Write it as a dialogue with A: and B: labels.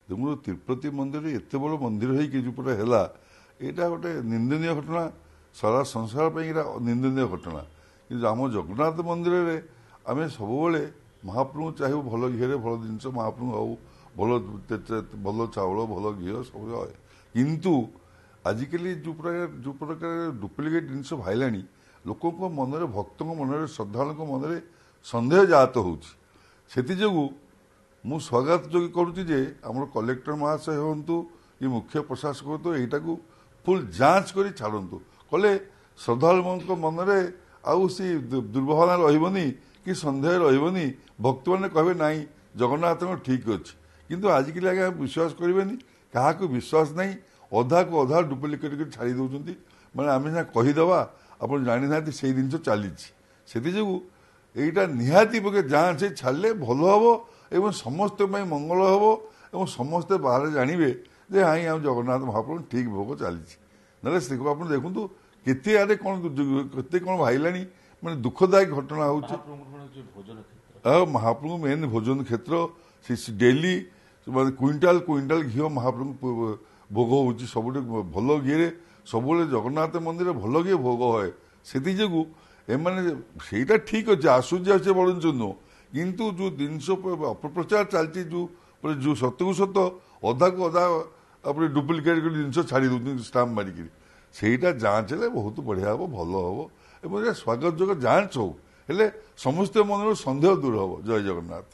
A: ଦେଖନ୍ତୁ ତିରୁପତି ମନ୍ଦିର ଏତେ ବଡ଼ ମନ୍ଦିର ହେଇକି ଯୋଉପଟେ ହେଲା ଏଇଟା ଗୋଟେ ନିନ୍ଦନୀୟ ଘଟଣା। ସାରା ସଂସାର ପାଇଁ ଏଇଟା ନିନ୍ଦନୀୟ ଘଟଣା। କିନ୍ତୁ ଆମ ଜଗନ୍ନାଥ ମନ୍ଦିରରେ ଆମେ ସବୁବେଳେ ମହାପ୍ରଭୁ ଚାହିଁବୁ ଭଲ ଘିଅରେ ଭଲ ଜିନିଷ ମହାପ୍ରଭୁ ହଉ, ଭଲ ଭଲ ଚାଉଳ ଭଲ ଘିଅ ସବୁ ହଏ। କିନ୍ତୁ ଆଜିକାଲି ଯୋଉ ପ୍ରକାର ଡୁପ୍ଲିକେଟ୍ ଜିନିଷ ବାହାରିଲାଣି ଲୋକଙ୍କ ମନରେ, ଭକ୍ତଙ୍କ ମନରେ, ଶ୍ରଦ୍ଧାଳୁଙ୍କ ମନରେ ସନ୍ଦେହ ଜାତ ହେଉଛି। ସେଥିଯୋଗୁଁ ମୁଁ ସ୍ୱାଗତ ଯୋଗ୍ୟ କରୁଛି ଯେ ଆମର କଲେକ୍ଟର ମହାଶୟ ହୁଅନ୍ତୁ କି ମୁଖ୍ୟ ପ୍ରଶାସକ ହୁଅନ୍ତୁ ଏଇଟାକୁ ଫୁଲ୍ ଯାଞ୍ଚ କରି ଛାଡ଼ନ୍ତୁ। କଲେ ଶ୍ରଦ୍ଧାଳୁଙ୍କ ମନରେ ଆଉ ସେ ଦୁର୍ଭାବନା ରହିବନି କି ସନ୍ଦେହ ରହିବନି। ଭକ୍ତମାନେ କହିବେ ନାଇଁ ଜଗନ୍ନାଥଙ୍କ ଠିକ୍ ଅଛି। କିନ୍ତୁ ଆଜିକାଲି ଆଜ୍ଞା ବିଶ୍ୱାସ କରିବେନି, କାହାକୁ ବିଶ୍ୱାସ ନାହିଁ। ଅଧାକୁ ଅଧା ଡୁପ୍ଲିକେଟ୍ କରି ଛାଡ଼ି ଦେଉଛନ୍ତି। ମାନେ ଆମେ ସିନା କହିଦେବା ଆପଣ ଜାଣିନାହାନ୍ତି ସେଇ ଜିନିଷ ଚାଲିଛି। ସେଥିଯୋଗୁଁ ଏଇଟା ନିହାତି ପକ୍ଷେ ଯାଞ୍ଚ ଛାଡ଼ିଲେ ଭଲ ହେବ ଏବଂ ସମସ୍ତଙ୍କ ପାଇଁ ମଙ୍ଗଳ ହେବ ଏବଂ ସମସ୍ତେ ବାହାରେ ଜାଣିବେ ଯେ ହାଇ ଆମ ଜଗନ୍ନାଥ ମହାପ୍ରଭୁ ଠିକ୍ ଭୋଗ ଚାଲିଛି। ନହେଲେ ସେ ଆପଣ ଦେଖନ୍ତୁ କେତେ ଆଡ଼େ କ'ଣ କେତେ କ'ଣ ବାହାରିଲାଣି, ମାନେ ଦୁଃଖଦାୟକ ଘଟଣା ହେଉଛି। ଆଉ ମହାପ୍ରଭୁ ମେନ୍ ଭୋଜନ କ୍ଷେତ୍ର, ସେ ଡେଲି ମାନେ କୁଇଣ୍ଟାଲ କୁଇଣ୍ଟାଲ ଘିଅ ମହାପ୍ରଭୁ ଭୋଗ ହେଉଛି। ସବୁଠି ଭଲ ଘିଅରେ ସବୁବେଳେ ଜଗନ୍ନାଥ ମନ୍ଦିରରେ ଭଲ ଘିଅ ଭୋଗ ହୁଏ। ସେଥିଯୋଗୁଁ ଏମାନେ ସେଇଟା ଠିକ୍ ଅଛି, ଆସୁଛି ଆସୁଛି ବଳୁଛୁ ନୁହଁ। କିନ୍ତୁ ଯେଉଁ ଜିନିଷ ଅପପ୍ରଚାର ଚାଲିଛି, ଯେଉଁ ସତକୁ ସତ ଅଧାକୁ ଅଧା ଆପଣ ଡୁପ୍ଲିକେଟ୍ ଜିନିଷ ଛାଡ଼ି ଦେଉଛନ୍ତି ଷ୍ଟାମ୍ପ ମାରିକିରି, ସେଇଟା ଯାଞ୍ଚ ହେଲେ ବହୁତ ବଢ଼ିଆ ହେବ, ଭଲ ହେବ ଏବଂ ଏଇଟା ସ୍ୱାଗତ ଯୋଗ୍ୟ ଯାଞ୍ଚ ହଉ। ହେଲେ ସମସ୍ତ ମନରୁ ସନ୍ଦେହ ଦୂର ହେବ। ଜୟ ଜଗନ୍ନାଥ।